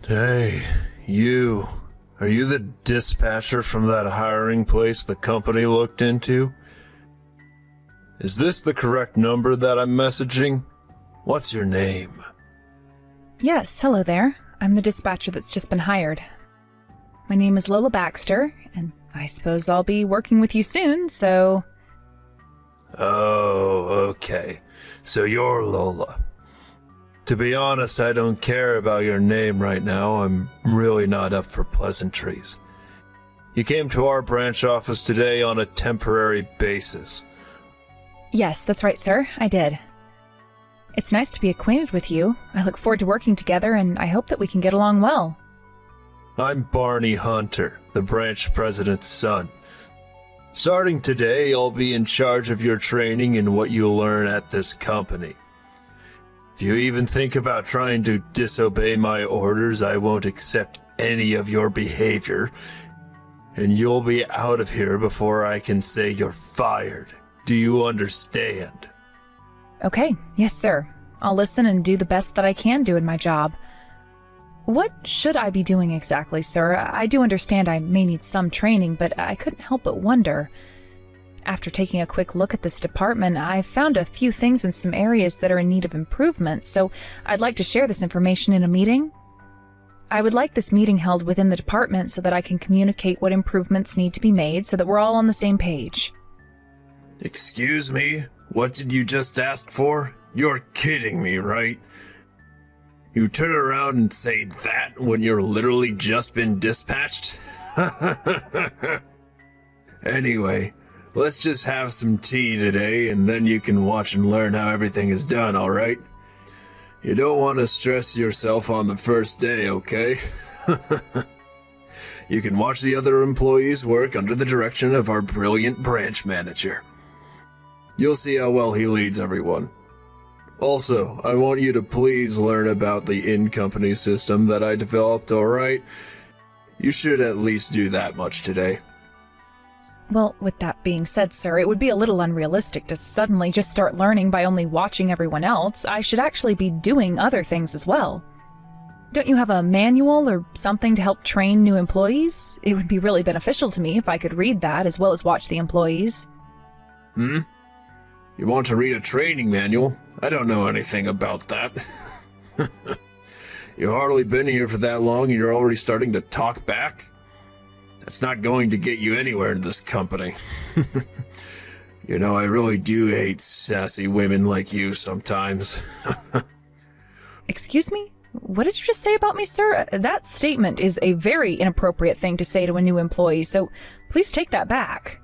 Hey, you. Are you the dispatcher from that hiring place the company looked into? Is this the correct number that I'm messaging? What's your name? Yes, hello there. I'm the dispatcher that's just been hired. My name is Lola Baxter, and I suppose I'll be working with you soon, so... Oh, okay. So you're Lola. To be honest, I don't care about your name right now. I'm really not up for pleasantries. You came to our branch office today on a temporary basis. Yes, that's right, sir. I did. It's nice to be acquainted with you. I look forward to working together, and I hope that we can get along well. I'm Barney Hunter, the branch president's son. Starting today, I'll be in charge of your training and what you'll learn at this company. If you even think about trying to disobey my orders, I won't accept any of your behavior, and you'll be out of here before I can say you're fired. Do you understand? Okay, yes, sir. I'll listen and do the best that I can do in my job. What should I be doing exactly, sir? I do understand I may need some training, but I couldn't help but wonder. After taking a quick look at this department, I found a few things in some areas that are in need of improvement, so I'd like to share this information in a meeting. I would like this meeting held within the department so that I can communicate what improvements need to be made so that we're all on the same page. Excuse me? What did you just ask for? You're kidding me, right? You turn around and say that when you're literally just been dispatched? Anyway, let's just have some tea today and then you can watch and learn how everything is done, alright? You don't want to stress yourself on the first day, okay? You can watch the other employees work under the direction of our brilliant branch manager. You'll see how well he leads everyone. Also, I want you to please learn about the in-company system that I developed, alright? You should at least do that much today. Well, with that being said, sir, it would be a little unrealistic to suddenly just start learning by only watching everyone else. I should actually be doing other things as well. Don't you have a manual or something to help train new employees? It would be really beneficial to me if I could read that as well as watch the employees. You want to read a training manual? I don't know anything about that. You've hardly been here for that long and you're already starting to talk back? That's not going to get you anywhere in this company. You know, I really do hate sassy women like you sometimes. Excuse me? What did you just say about me, sir? That statement is a very inappropriate thing to say to a new employee, so please take that back.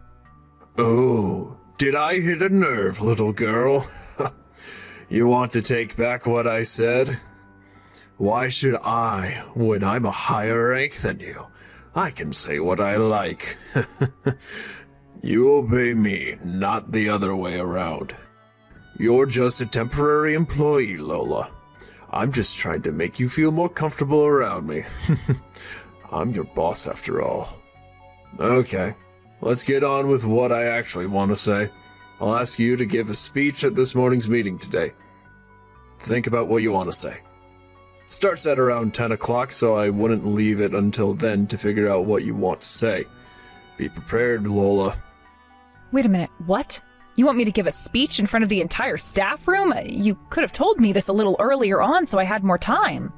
Oh, did I hit a nerve, little girl? You want to take back what I said? Why should I, when I'm a higher rank than you? I can say what I like. You obey me, not the other way around. You're just a temporary employee, Lola. I'm just trying to make you feel more comfortable around me. I'm your boss after all. Okay, let's get on with what I actually want to say. I'll ask you to give a speech at this morning's meeting today. Think about what you want to say. Starts at around 10 o'clock, so I wouldn't leave it until then to figure out what you want to say. Be prepared, Lola. Wait a minute, what? You want me to give a speech in front of the entire staff room? You could have told me this a little earlier on so I had more time.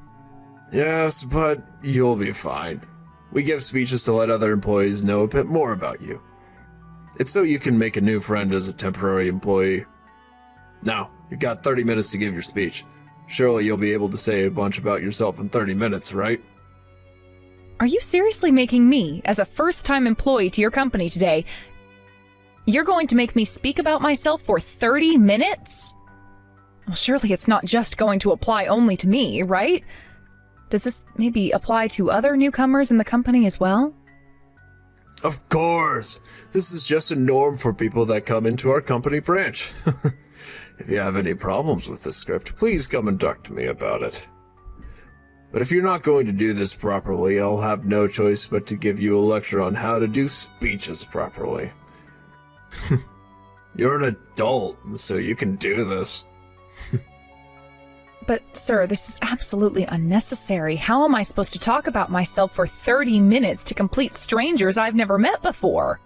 Yes, but you'll be fine. We give speeches to let other employees know a bit more about you. It's so you can make a new friend as a temporary employee. Now, you've got 30 minutes to give your speech. Surely you'll be able to say a bunch about yourself in 30 minutes, right? Are you seriously making me, as a first-time employee to your company today, you're going to make me speak about myself for 30 minutes? Well, surely it's not just going to apply only to me, right? Does this maybe apply to other newcomers in the company as well? Of course! This is just a norm for people that come into our company branch. If you have any problems with the script, please come and talk to me about it. But if you're not going to do this properly, I'll have no choice but to give you a lecture on how to do speeches properly. You're an adult, so you can do this. But, sir, this is absolutely unnecessary. How am I supposed to talk about myself for 30 minutes to complete strangers I've never met before?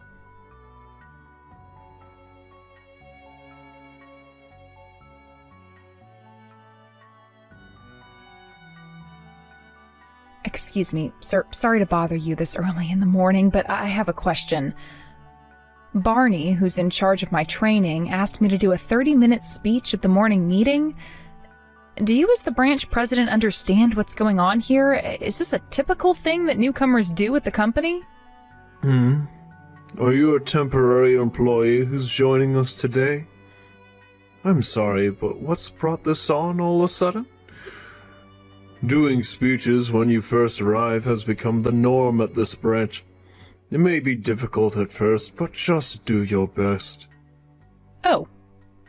Excuse me, sir, sorry to bother you this early in the morning, but I have a question. Barney, who's in charge of my training, asked me to do a 30-minute speech at the morning meeting. Do you as the branch president understand what's going on here? Is this a typical thing that newcomers do at the company? Are you a temporary employee who's joining us today? I'm sorry, but what's brought this on all of a sudden? Doing speeches when you first arrive has become the norm at this branch. It may be difficult at first, but just do your best. Oh,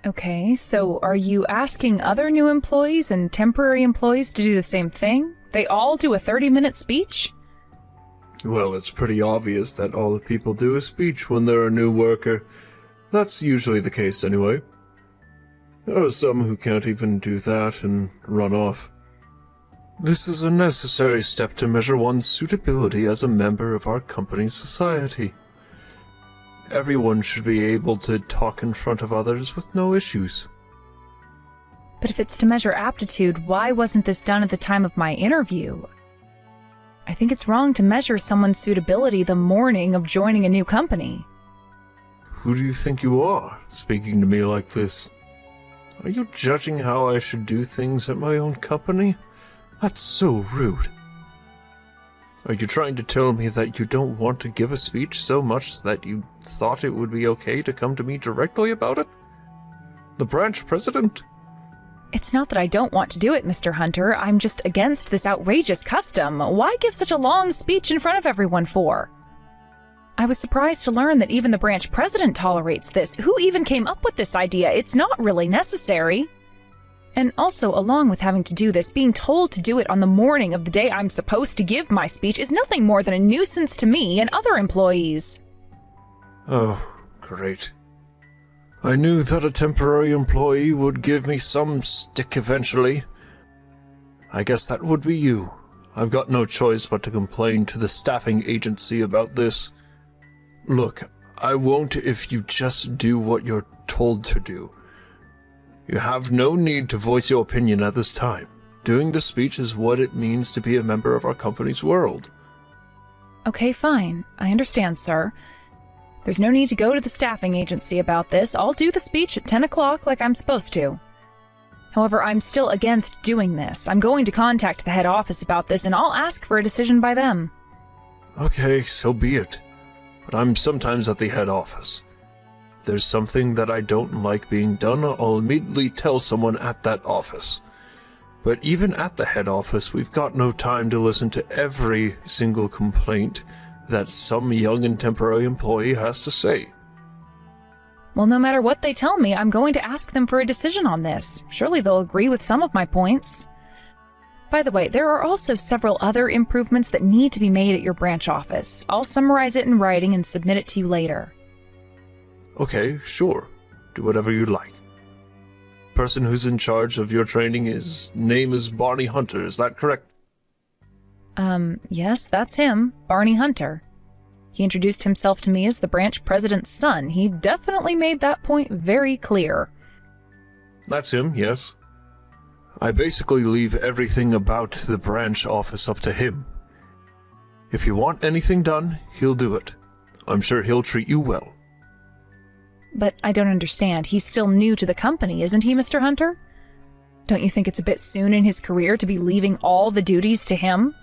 okay. So are you asking other new employees and temporary employees to do the same thing? They all do a 30-minute speech? Well, it's pretty obvious that all the people do a speech when they're a new worker. That's usually the case anyway. There are some who can't even do that and run off. This is a necessary step to measure one's suitability as a member of our company's society. Everyone should be able to talk in front of others with no issues. But if it's to measure aptitude, why wasn't this done at the time of my interview? I think it's wrong to measure someone's suitability the morning of joining a new company. Who do you think you are, speaking to me like this? Are you judging how I should do things at my own company? That's so rude. Are you trying to tell me that you don't want to give a speech so much that you thought it would be okay to come to me directly about it? The branch president? It's not that I don't want to do it, Mr. Hunter. I'm just against this outrageous custom. Why give such a long speech in front of everyone for? I was surprised to learn that even the branch president tolerates this. Who even came up with this idea? It's not really necessary. And also, along with having to do this, being told to do it on the morning of the day I'm supposed to give my speech is nothing more than a nuisance to me and other employees. Oh, great. I knew that a temporary employee would give me some stick eventually. I guess that would be you. I've got no choice but to complain to the staffing agency about this. Look, I won't if you just do what you're told to do. You have no need to voice your opinion at this time. Doing the speech is what it means to be a member of our company's world. Okay, fine. I understand, sir. There's no need to go to the staffing agency about this. I'll do the speech at 10 o'clock like I'm supposed to. However, I'm still against doing this. I'm going to contact the head office about this, and I'll ask for a decision by them. Okay, so be it. But I'm sometimes at the head office. If there's something that I don't like being done, I'll immediately tell someone at that office. But even at the head office, we've got no time to listen to every single complaint that some young and temporary employee has to say. Well, no matter what they tell me, I'm going to ask them for a decision on this. Surely they'll agree with some of my points. By the way, there are also several other improvements that need to be made at your branch office. I'll summarize it in writing and submit it to you later. Okay, sure. Do whatever you like. Person who's in charge of your training, his name is Barney Hunter, is that correct? Yes, that's him, Barney Hunter. He introduced himself to me as the branch president's son. He definitely made that point very clear. That's him, yes. I basically leave everything about the branch office up to him. If you want anything done, he'll do it. I'm sure he'll treat you well. But I don't understand. He's still new to the company, isn't he, Mr. Hunter? Don't you think it's a bit soon in his career to be leaving all the duties to him?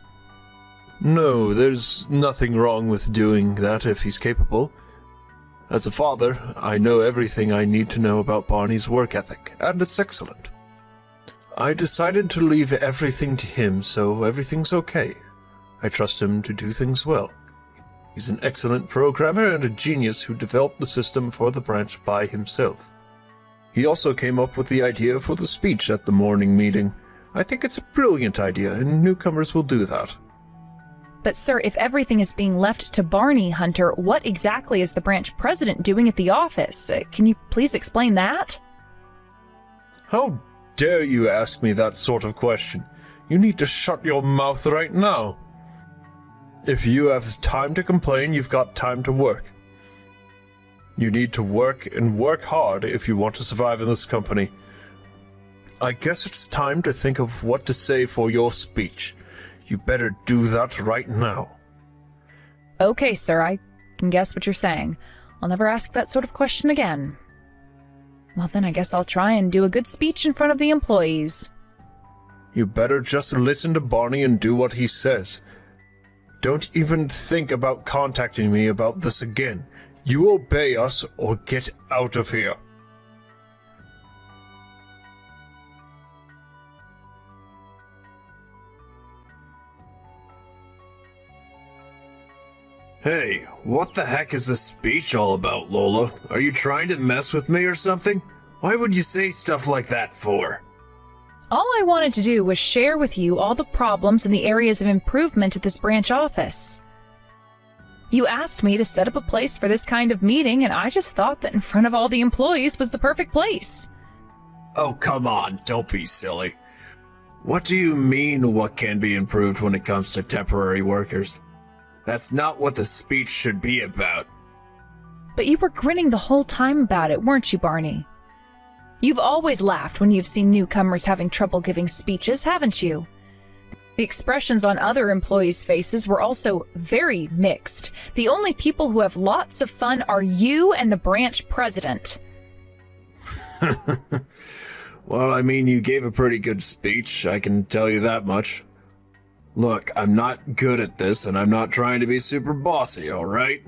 No, there's nothing wrong with doing that if he's capable. As a father, I know everything I need to know about Barney's work ethic, and it's excellent. I decided to leave everything to him, so everything's okay. I trust him to do things well. He's an excellent programmer and a genius who developed the system for the branch by himself. He also came up with the idea for the speech at the morning meeting. I think it's a brilliant idea, and newcomers will do that. But sir, if everything is being left to Barney Hunter, what exactly is the branch president doing at the office? Can you please explain that? How dare you ask me that sort of question? You need to shut your mouth right now. If you have time to complain, you've got time to work. You need to work and work hard if you want to survive in this company. I guess it's time to think of what to say for your speech. You better do that right now. Okay, sir, I can guess what you're saying. I'll never ask that sort of question again. Well, then I guess I'll try and do a good speech in front of the employees. You better just listen to Barney and do what he says. Don't even think about contacting me about this again. You obey us or get out of here. Hey, what the heck is this speech all about, Lola? Are you trying to mess with me or something? Why would you say stuff like that for? All I wanted to do was share with you all the problems and the areas of improvement at this branch office. You asked me to set up a place for this kind of meeting, and I just thought that in front of all the employees was the perfect place. Oh, come on, don't be silly. What do you mean what can be improved when it comes to temporary workers? That's not what the speech should be about. But you were grinning the whole time about it, weren't you, Barney? You've always laughed when you've seen newcomers having trouble giving speeches, haven't you? The expressions on other employees' faces were also very mixed. The only people who have lots of fun are you and the branch president. Well, I mean, you gave a pretty good speech, I can tell you that much. Look, I'm not good at this, and I'm not trying to be super bossy, all right?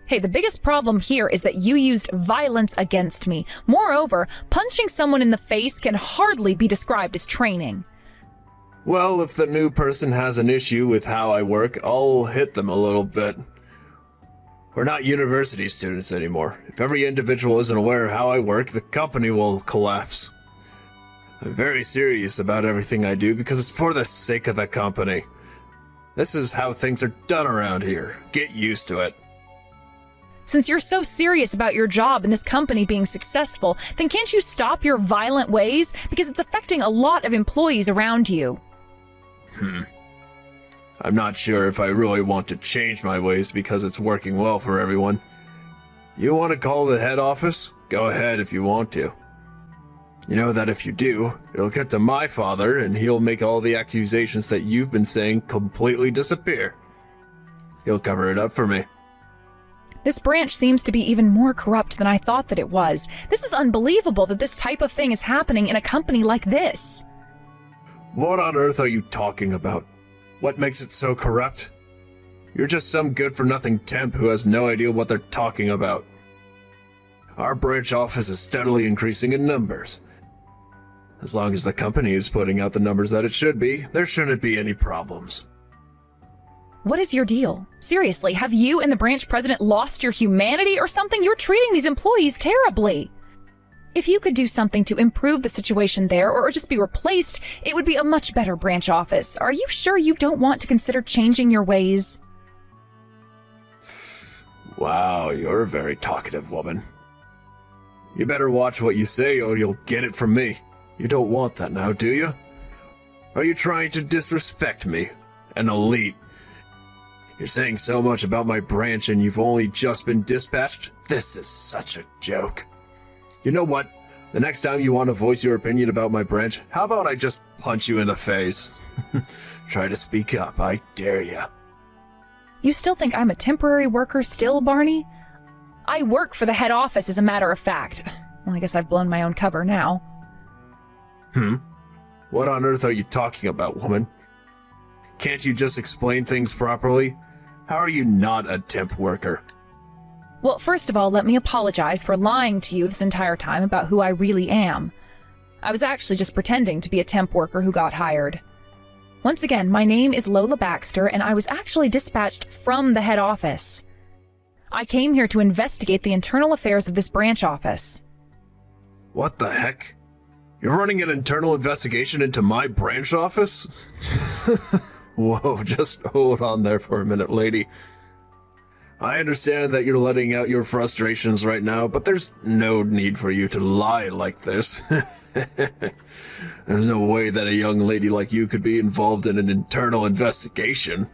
Hey, the biggest problem here is that you used violence against me. Moreover, punching someone in the face can hardly be described as training. Well, if the new person has an issue with how I work, I'll hit them a little bit. We're not university students anymore. If every individual isn't aware of how I work, the company will collapse. I'm very serious about everything I do because it's for the sake of the company. This is how things are done around here. Get used to it. Since you're so serious about your job and this company being successful, then can't you stop your violent ways? Because it's affecting a lot of employees around you. I'm not sure if I really want to change my ways because it's working well for everyone. You want to call the head office? Go ahead if you want to. You know that if you do, it'll get to my father and he'll make all the accusations that you've been saying completely disappear. He'll cover it up for me. This branch seems to be even more corrupt than I thought that it was. This is unbelievable that this type of thing is happening in a company like this. What on earth are you talking about? What makes it so corrupt? You're just some good-for-nothing temp who has no idea what they're talking about. Our branch office is steadily increasing in numbers. As long as the company is putting out the numbers that it should be, there shouldn't be any problems. What is your deal? Seriously, have you and the branch president lost your humanity or something? You're treating these employees terribly. If you could do something to improve the situation there or just be replaced, it would be a much better branch office. Are you sure you don't want to consider changing your ways? Wow, you're a very talkative woman. You better watch what you say or you'll get it from me. You don't want that now, do you? Are you trying to disrespect me? An elite? You're saying so much about my branch and you've only just been dispatched? This is such a joke. You know what? The next time you want to voice your opinion about my branch, how about I just punch you in the face? Try to speak up, I dare ya. You still think I'm a temporary worker still, Barney? I work for the head office, as a matter of fact. Well, I guess I've blown my own cover now. What on earth are you talking about, woman? Can't you just explain things properly? How are you not a temp worker? Well, first of all, let me apologize for lying to you this entire time about who I really am. I was actually just pretending to be a temp worker who got hired. Once again, my name is Lola Baxter, and I was actually dispatched from the head office. I came here to investigate the internal affairs of this branch office. What the heck? You're running an internal investigation into my branch office? Whoa, just hold on there for a minute, lady. I understand that you're letting out your frustrations right now, but there's no need for you to lie like this. There's no way that a young lady like you could be involved in an internal investigation.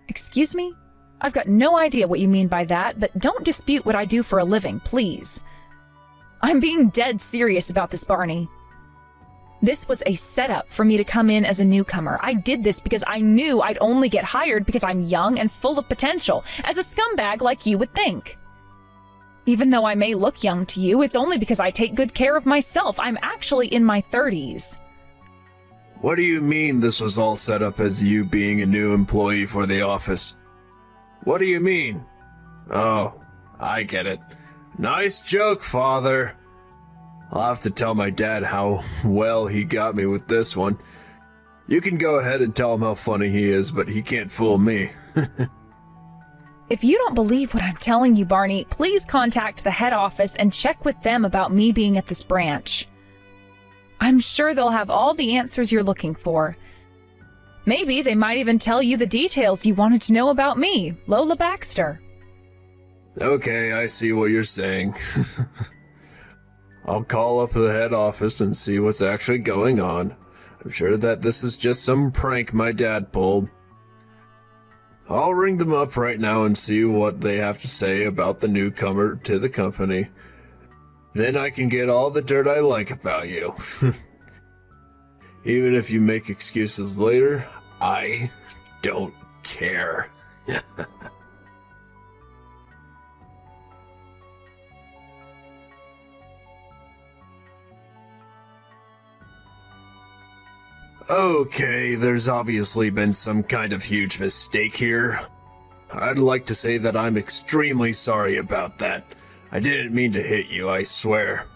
Excuse me? I've got no idea what you mean by that, but don't dispute what I do for a living, please. I'm being dead serious about this, Barney. This was a setup for me to come in as a newcomer. I did this because I knew I'd only get hired because I'm young and full of potential, as a scumbag like you would think. Even though I may look young to you, it's only because I take good care of myself. I'm actually in my 30s. What do you mean this was all set up as you being a new employee for the office? What do you mean? Oh, I get it. Nice joke, father. I'll have to tell my dad how well he got me with this one. You can go ahead and tell him how funny he is, but he can't fool me. If you don't believe what I'm telling you, Barney, please contact the head office and check with them about me being at this branch. I'm sure they'll have all the answers you're looking for. Maybe they might even tell you the details you wanted to know about me, Lola Baxter. Okay, I see what you're saying. I'll call up the head office and see what's actually going on. I'm sure that this is just some prank my dad pulled. I'll ring them up right now and see what they have to say about the newcomer to the company. Then I can get all the dirt I like about you. Even if you make excuses later, I don't care. Okay, there's obviously been some kind of huge mistake here. I'd like to say that I'm extremely sorry about that. I didn't mean to hit you, I swear.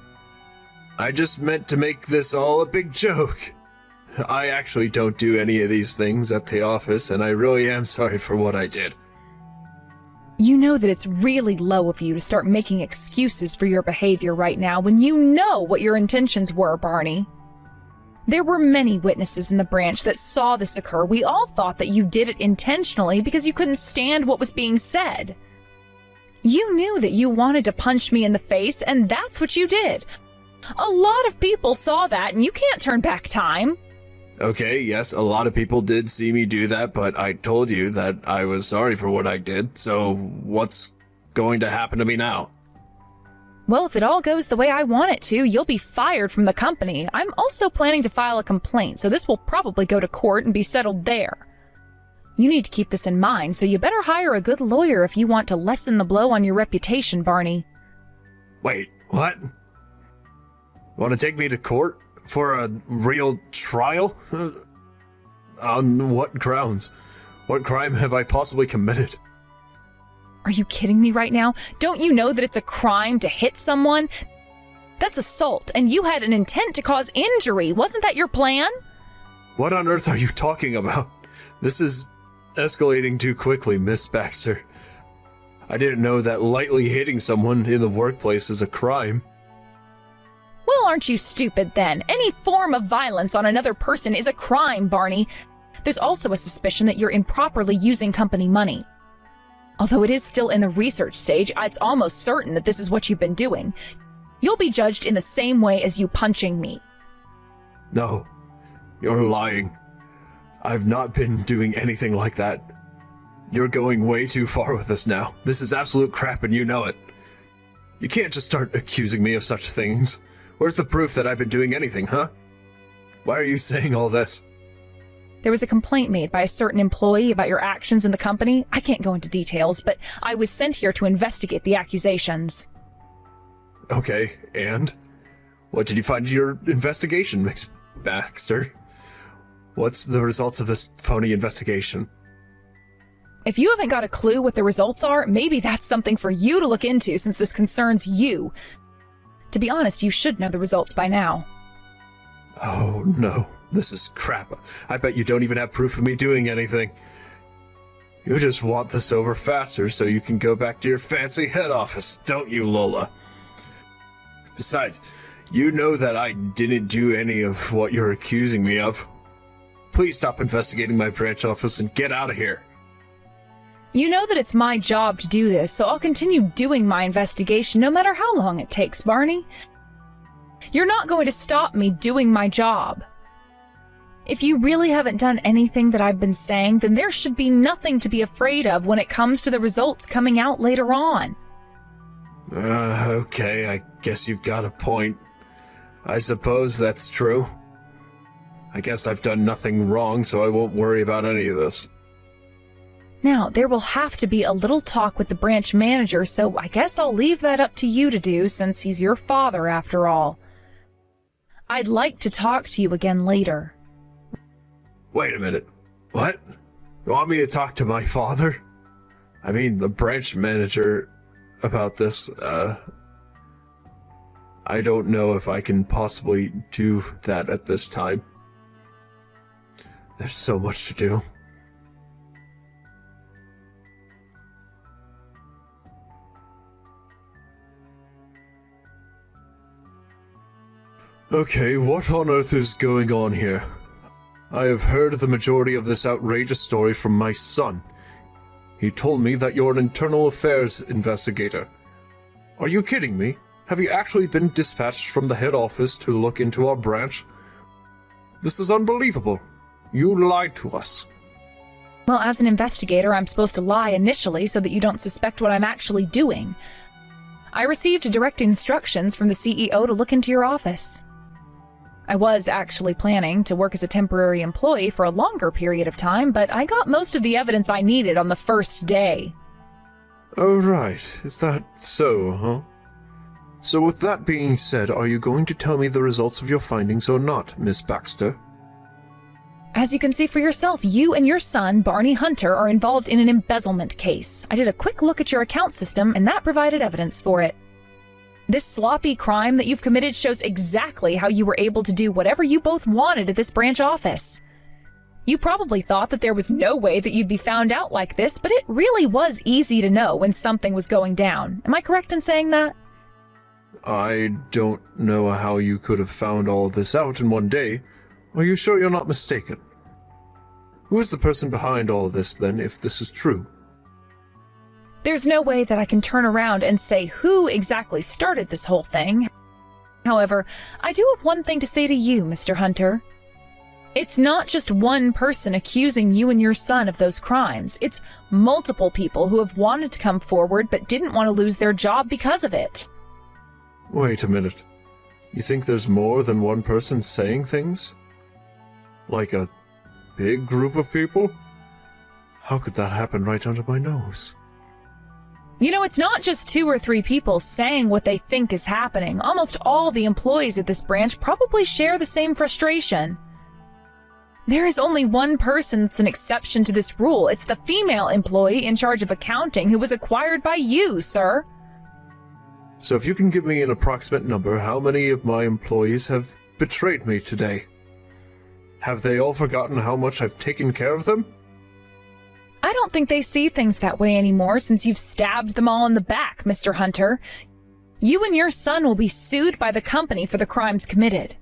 I just meant to make this all a big joke. I actually don't do any of these things at the office, and I really am sorry for what I did. You know that it's really low of you to start making excuses for your behavior right now when you know what your intentions were, Barney. There were many witnesses in the branch that saw this occur. We all thought that you did it intentionally because you couldn't stand what was being said. You knew that you wanted to punch me in the face, and that's what you did. A lot of people saw that, and you can't turn back time. Okay, yes, a lot of people did see me do that, but I told you that I was sorry for what I did, so what's going to happen to me now? Well, if it all goes the way I want it to, you'll be fired from the company. I'm also planning to file a complaint, so this will probably go to court and be settled there. You need to keep this in mind, so you better hire a good lawyer if you want to lessen the blow on your reputation, Barney. Wait, what? Want to take me to court for a real trial? On what grounds? What crime have I possibly committed? Are you kidding me right now? Don't you know that it's a crime to hit someone? That's assault, and you had an intent to cause injury. Wasn't that your plan? What on earth are you talking about? This is escalating too quickly, Miss Baxter. I didn't know that lightly hitting someone in the workplace is a crime. Well, aren't you stupid then? Any form of violence on another person is a crime, Barney. There's also a suspicion that you're improperly using company money. Although it is still in the research stage, it's almost certain that this is what you've been doing. You'll be judged in the same way as you punching me. No, you're lying. I've not been doing anything like that. You're going way too far with this now. This is absolute crap and you know it. You can't just start accusing me of such things. Where's the proof that I've been doing anything, huh? Why are you saying all this? There was a complaint made by a certain employee about your actions in the company. I can't go into details, but I was sent here to investigate the accusations. Okay, and? What did you find in your investigation, Miss Baxter? What's the results of this phony investigation? If you haven't got a clue what the results are, maybe that's something for you to look into since this concerns you. To be honest, you should know the results by now. Oh, no. This is crap. I bet you don't even have proof of me doing anything. You just want this over faster so you can go back to your fancy head office, don't you, Lola? Besides, you know that I didn't do any of what you're accusing me of. Please stop investigating my branch office and get out of here. You know that it's my job to do this, so I'll continue doing my investigation no matter how long it takes, Barney. You're not going to stop me doing my job. If you really haven't done anything that I've been saying, then there should be nothing to be afraid of when it comes to the results coming out later on. Okay, I guess you've got a point. I suppose that's true. I guess I've done nothing wrong, so I won't worry about any of this. Now, there will have to be a little talk with the branch manager, so I guess I'll leave that up to you to do since he's your father after all. I'd like to talk to you again later. Wait a minute. What? You want me to talk to my father? I mean, the branch manager about this, I don't know if I can possibly do that at this time. There's so much to do. Okay, what on earth is going on here? I have heard the majority of this outrageous story from my son. He told me that you're an internal affairs investigator. Are you kidding me? Have you actually been dispatched from the head office to look into our branch? This is unbelievable. You lied to us. Well, as an investigator, I'm supposed to lie initially so that you don't suspect what I'm actually doing. I received direct instructions from the CEO to look into your office. I was actually planning to work as a temporary employee for a longer period of time, but I got most of the evidence I needed on the first day. Oh, right. Is that so, huh? So with that being said, are you going to tell me the results of your findings or not, Miss Baxter? As you can see for yourself, you and your son, Barney Hunter, are involved in an embezzlement case. I did a quick look at your account system, and that provided evidence for it. This sloppy crime that you've committed shows exactly how you were able to do whatever you both wanted at this branch office. You probably thought that there was no way that you'd be found out like this, but it really was easy to know when something was going down. Am I correct in saying that? I don't know how you could have found all this out in one day. Are you sure you're not mistaken? Who is the person behind all this, then, if this is true? There's no way that I can turn around and say who exactly started this whole thing. However, I do have one thing to say to you, Mr. Hunter. It's not just one person accusing you and your son of those crimes. It's multiple people who have wanted to come forward but didn't want to lose their job because of it. Wait a minute. You think there's more than one person saying things? Like a big group of people? How could that happen right under my nose? You know, it's not just 2 or 3 people saying what they think is happening. Almost all the employees at this branch probably share the same frustration. There is only one person that's an exception to this rule. It's the female employee in charge of accounting who was acquired by you, sir. So if you can give me an approximate number, how many of my employees have betrayed me today? Have they all forgotten how much I've taken care of them? I don't think they see things that way anymore since you've stabbed them all in the back, Mr. Hunter. You and your son will be sued by the company for the crimes committed.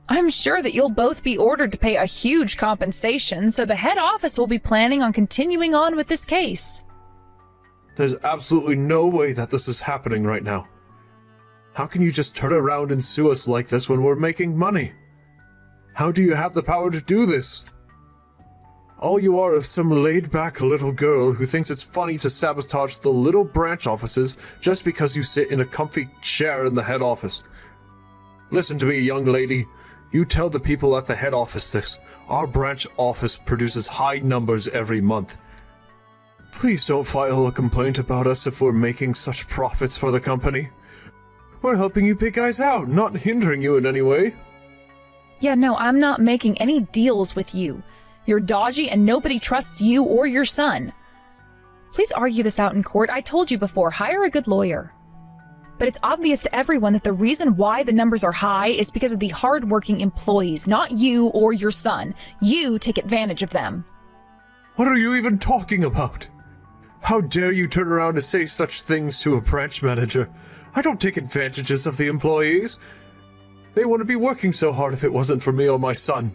I'm sure that you'll both be ordered to pay a huge compensation, so the head office will be planning on continuing on with this case. There's absolutely no way that this is happening right now. How can you just turn around and sue us like this when we're making money? How do you have the power to do this? All you are is some laid-back little girl who thinks it's funny to sabotage the little branch offices just because you sit in a comfy chair in the head office. Listen to me, young lady. You tell the people at the head office this. Our branch office produces high numbers every month. Please don't file a complaint about us if we're making such profits for the company. We're helping you big guys out, not hindering you in any way. Yeah, no, I'm not making any deals with you. You're dodgy and nobody trusts you or your son. Please argue this out in court. I told you before, hire a good lawyer. But it's obvious to everyone that the reason why the numbers are high is because of the hardworking employees, not you or your son. You take advantage of them. What are you even talking about? How dare you turn around and say such things to a branch manager? I don't take advantages of the employees. They wouldn't be working so hard if it wasn't for me or my son.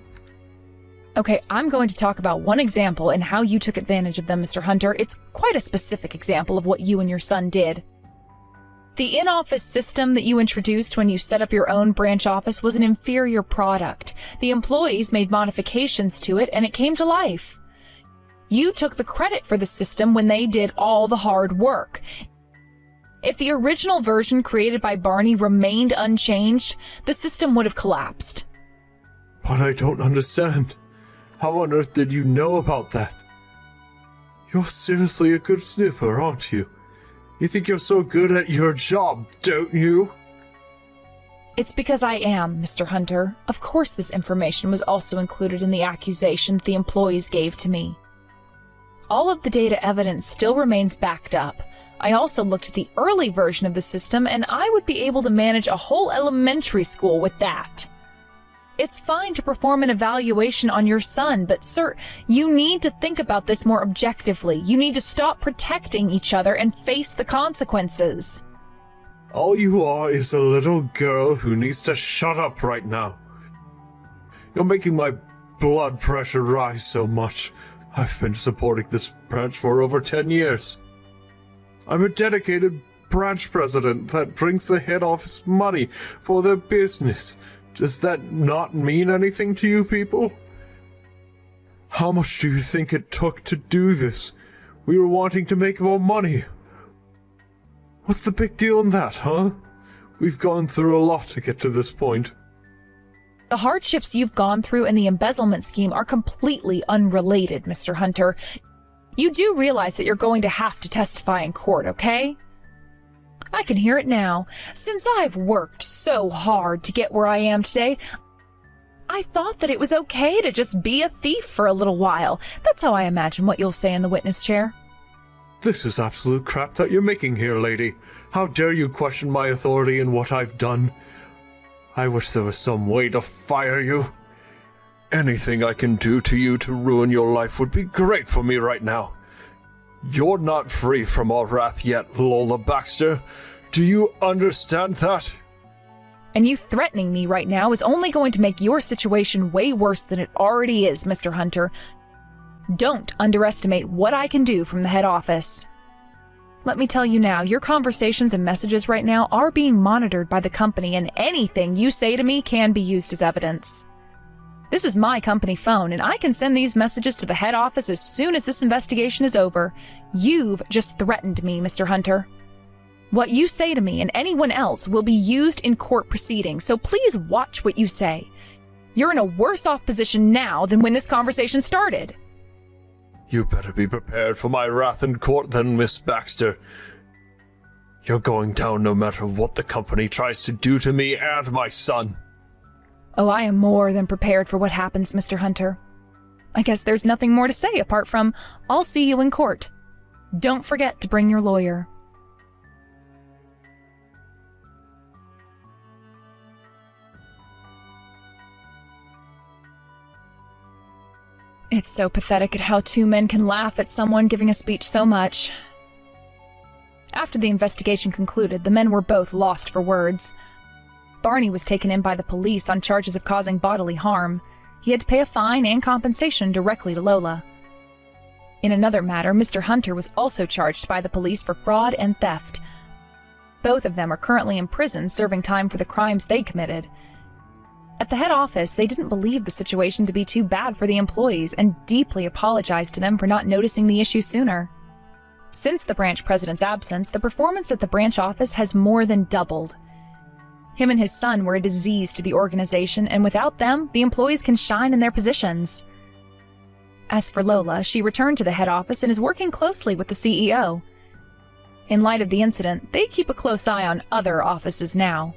Okay, I'm going to talk about one example and how you took advantage of them, Mr. Hunter. It's quite a specific example of what you and your son did. The in-office system that you introduced when you set up your own branch office was an inferior product. The employees made modifications to it and it came to life. You took the credit for the system when they did all the hard work. If the original version created by Barney remained unchanged, the system would have collapsed. But I don't understand. How on earth did you know about that? You're seriously a good sniffer, aren't you? You think you're so good at your job, don't you? It's because I am, Mr. Hunter. Of course this information was also included in the accusation the employees gave to me. All of the data evidence still remains backed up. I also looked at the early version of the system, and I would be able to manage a whole elementary school with that. It's fine to perform an evaluation on your son, but sir, you need to think about this more objectively. You need to stop protecting each other and face the consequences. All you are is a little girl who needs to shut up right now. You're making my blood pressure rise so much. I've been supporting this branch for over 10 years. I'm a dedicated branch president that brings the head office money for their business. Does that not mean anything to you people? How much do you think it took to do this? We were wanting to make more money. What's the big deal in that, huh? We've gone through a lot to get to this point. The hardships you've gone through and the embezzlement scheme are completely unrelated, Mr. Hunter. You do realize that you're going to have to testify in court, okay? I can hear it now. Since I've worked so hard to get where I am today, I thought that it was okay to just be a thief for a little while. That's how I imagine what you'll say in the witness chair. This is absolute crap that you're making here, lady. How dare you question my authority and what I've done? I wish there was some way to fire you. Anything I can do to you to ruin your life would be great for me right now. You're not free from our wrath yet, Lola Baxter. Do you understand that? And you threatening me right now is only going to make your situation way worse than it already is, Mr. Hunter. Don't underestimate what I can do from the head office. Let me tell you now, your conversations and messages right now are being monitored by the company, and anything you say to me can be used as evidence. This is my company phone, and I can send these messages to the head office as soon as this investigation is over. You've just threatened me, Mr. Hunter. What you say to me and anyone else will be used in court proceedings, so please watch what you say. You're in a worse off position now than when this conversation started. You better be prepared for my wrath in court then, Miss Baxter. You're going down no matter what the company tries to do to me and my son. Oh, I am more than prepared for what happens, Mr. Hunter. I guess there's nothing more to say apart from, I'll see you in court. Don't forget to bring your lawyer. It's so pathetic at how two men can laugh at someone giving a speech so much. After the investigation concluded, the men were both lost for words. Barney was taken in by the police on charges of causing bodily harm. He had to pay a fine and compensation directly to Lola. In another matter, Mr. Hunter was also charged by the police for fraud and theft. Both of them are currently in prison serving time for the crimes they committed. At the head office, they didn't believe the situation to be too bad for the employees and deeply apologized to them for not noticing the issue sooner. Since the branch president's absence, the performance at the branch office has more than doubled. Him and his son were a disease to the organization, and without them, the employees can shine in their positions. As for Lola, she returned to the head office and is working closely with the CEO. In light of the incident, they keep a close eye on other offices now.